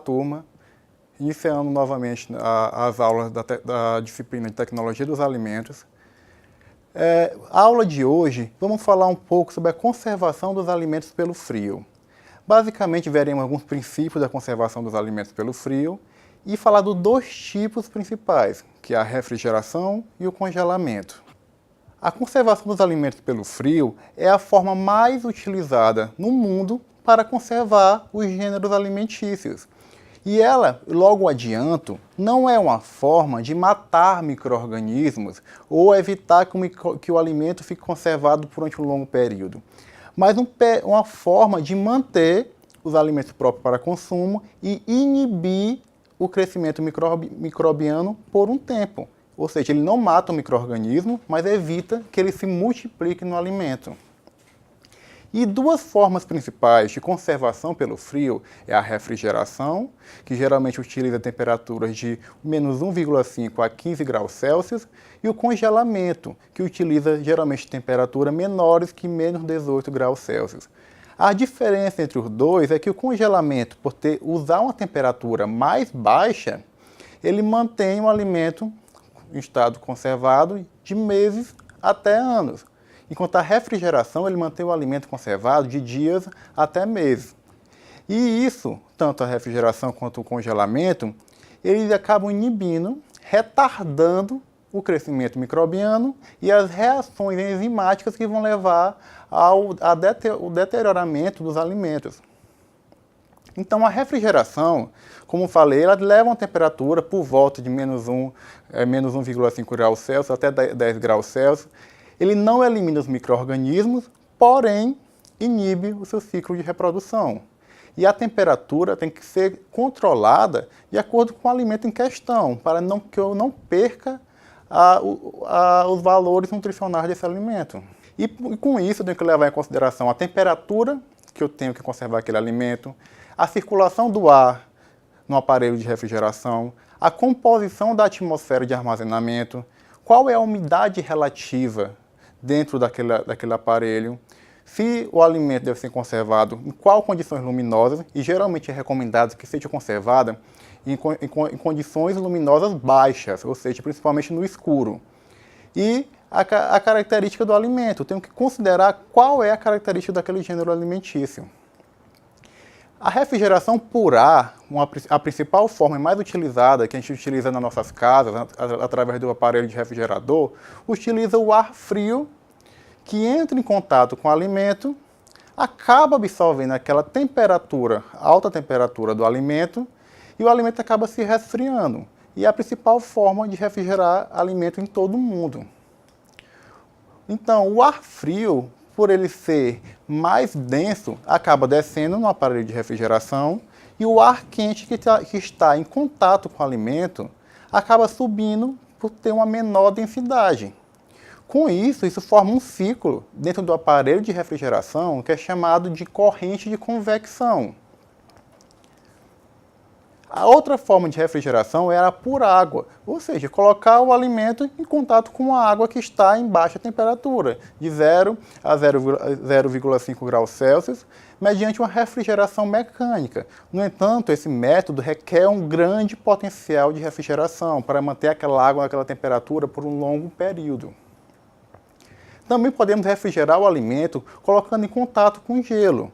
turma, iniciando novamente as aulas da disciplina de Tecnologia dos Alimentos. A aula de hoje, vamos falar um pouco sobre a conservação dos alimentos pelo frio. Basicamente, veremos alguns princípios da conservação dos alimentos pelo frio e falar dos dois tipos principais, que é a refrigeração e o congelamento. A conservação dos alimentos pelo frio é a forma mais utilizada no mundo para conservar os gêneros alimentícios. E ela, logo adianto, não é uma forma de matar micro-organismos ou evitar que o alimento fique conservado durante um longo período, mas uma forma de manter os alimentos próprios para consumo e inibir o crescimento microbiano por um tempo. Ou seja, ele não mata o micro-organismo, mas evita que ele se multiplique no alimento. E duas formas principais de conservação pelo frio é a refrigeração, que geralmente utiliza temperaturas de menos 1,5 a 15 graus Celsius, e o congelamento, que utiliza geralmente temperaturas menores que menos 18 graus Celsius. A diferença entre os dois é que o congelamento, por usar uma temperatura mais baixa, ele mantém o alimento em estado conservado de meses até anos. Enquanto a refrigeração, ele mantém o alimento conservado de dias até meses. E isso, tanto a refrigeração quanto o congelamento, eles acabam inibindo, retardando o crescimento microbiano e as reações enzimáticas que vão levar ao deterioramento dos alimentos. Então, a refrigeração, como falei, ela leva uma temperatura por volta de menos 1,5 graus Celsius até 10 graus Celsius. Ele não elimina os micro-organismos, porém inibe o seu ciclo de reprodução. E a temperatura tem que ser controlada de acordo com o alimento em questão, para que eu não perca os valores nutricionais desse alimento. E com isso eu tenho que levar em consideração a temperatura que eu tenho que conservar aquele alimento, a circulação do ar no aparelho de refrigeração, a composição da atmosfera de armazenamento, qual é a umidade relativa dentro daquele aparelho, se o alimento deve ser conservado em quais condições luminosas, e geralmente é recomendado que seja conservado em condições luminosas baixas, ou seja, principalmente no escuro. E a característica do alimento, eu tenho que considerar qual é a característica daquele gênero alimentício. A refrigeração por ar, a principal forma e mais utilizada, que a gente utiliza nas nossas casas, através do aparelho de refrigerador, utiliza o ar frio, que entra em contato com o alimento, acaba absorvendo aquela temperatura, alta temperatura do alimento, e o alimento acaba se resfriando. E é a principal forma de refrigerar alimento em todo o mundo. Então, o ar frio, por ele ser mais denso, acaba descendo no aparelho de refrigeração e o ar quente que está em contato com o alimento acaba subindo por ter uma menor densidade. Com isso forma um ciclo dentro do aparelho de refrigeração que é chamado de corrente de convecção. A outra forma de refrigeração era por água, ou seja, colocar o alimento em contato com a água que está em baixa temperatura, de 0 a 0,5 graus Celsius, mediante uma refrigeração mecânica. No entanto, esse método requer um grande potencial de refrigeração para manter aquela água naquela temperatura por um longo período. Também podemos refrigerar o alimento colocando em contato com gelo.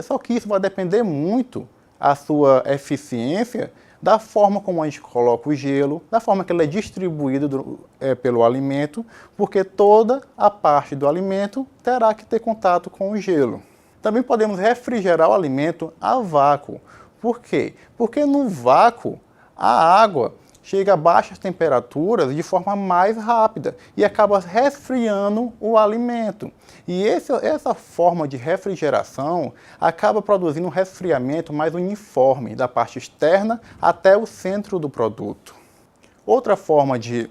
Só que isso vai depender muito a sua eficiência da forma como a gente coloca o gelo, da forma que ele é distribuído pelo alimento, porque toda a parte do alimento terá que ter contato com o gelo. Também podemos refrigerar o alimento a vácuo. Por quê? Porque no vácuo a água chega a baixas temperaturas de forma mais rápida e acaba resfriando o alimento. E essa forma de refrigeração acaba produzindo um resfriamento mais uniforme da parte externa até o centro do produto. Outra forma de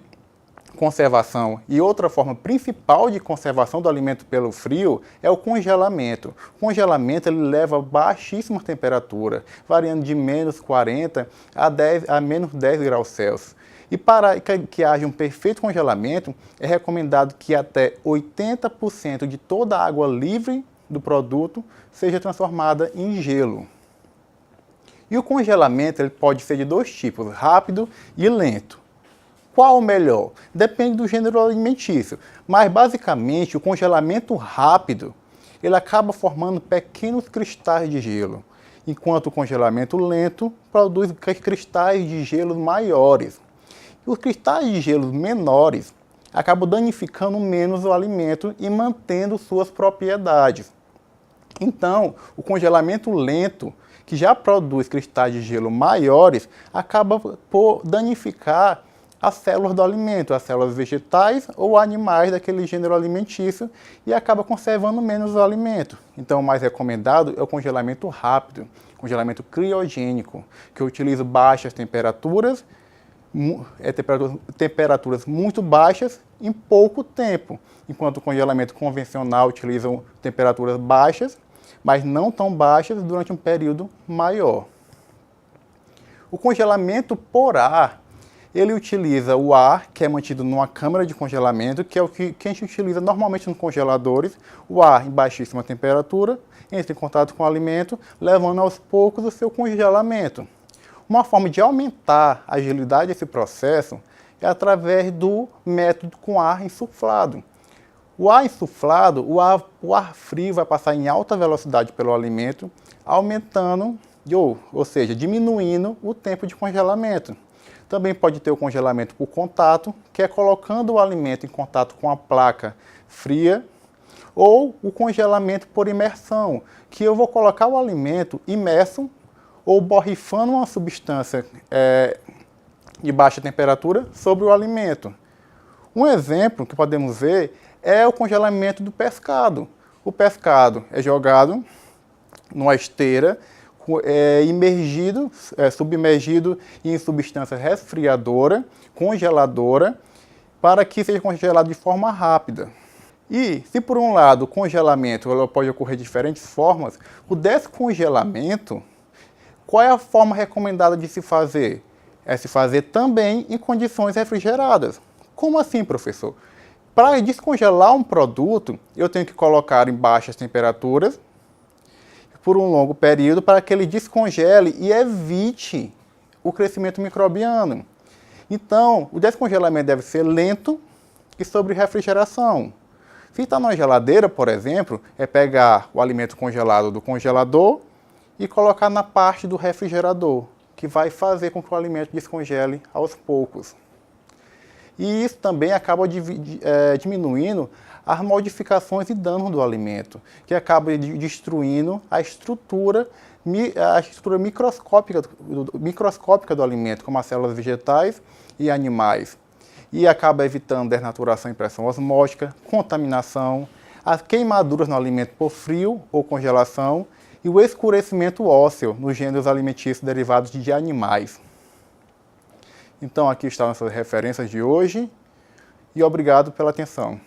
conservação e outra forma principal de conservação do alimento pelo frio é o congelamento. O congelamento ele leva a baixíssima temperatura, variando de menos 40 a menos 10 graus Celsius. E para que haja um perfeito congelamento, é recomendado que até 80% de toda a água livre do produto seja transformada em gelo. E o congelamento ele pode ser de dois tipos, rápido e lento. Qual o melhor? Depende do gênero alimentício, mas basicamente o congelamento rápido ele acaba formando pequenos cristais de gelo, enquanto o congelamento lento produz cristais de gelo maiores. E os cristais de gelo menores acabam danificando menos o alimento e mantendo suas propriedades. Então, o congelamento lento, que já produz cristais de gelo maiores, acaba por danificar as células do alimento, as células vegetais ou animais daquele gênero alimentício e acaba conservando menos o alimento. Então, o mais recomendado é o congelamento rápido, congelamento criogênico, que utiliza baixas temperaturas, temperaturas muito baixas em pouco tempo, enquanto o congelamento convencional utiliza temperaturas baixas, mas não tão baixas durante um período maior. O congelamento por ar, ele utiliza o ar que é mantido numa câmara de congelamento, que é o que a gente utiliza normalmente nos congeladores, o ar em baixíssima temperatura, entra em contato com o alimento, levando aos poucos o seu congelamento. Uma forma de aumentar a agilidade desse processo é através do método com ar insuflado. O ar insuflado, o ar frio vai passar em alta velocidade pelo alimento, aumentando, ou seja, diminuindo o tempo de congelamento. Também pode ter o congelamento por contato, que é colocando o alimento em contato com a placa fria, ou o congelamento por imersão, que eu vou colocar o alimento imerso ou borrifando uma substância de baixa temperatura sobre o alimento. Um exemplo que podemos ver é o congelamento do pescado. O pescado é jogado numa esteira, submergido em substância resfriadora, congeladora, para que seja congelado de forma rápida. E, se por um lado o congelamento pode ocorrer de diferentes formas, o descongelamento, qual é a forma recomendada de se fazer? É se fazer também em condições refrigeradas. Como assim, professor? Para descongelar um produto, eu tenho que colocar em baixas temperaturas por um longo período para que ele descongele e evite o crescimento microbiano. Então, o descongelamento deve ser lento e sobre refrigeração. Se está na geladeira, por exemplo, é pegar o alimento congelado do congelador e colocar na parte do refrigerador, que vai fazer com que o alimento descongele aos poucos. E isso também acaba diminuindo as modificações e danos do alimento, que acaba destruindo a estrutura microscópica do alimento, como as células vegetais e animais. E acaba evitando desnaturação e pressão osmótica, contaminação, as queimaduras no alimento por frio ou congelação e o escurecimento ósseo nos gêneros alimentícios derivados de animais. Então aqui estão essas referências de hoje e obrigado pela atenção.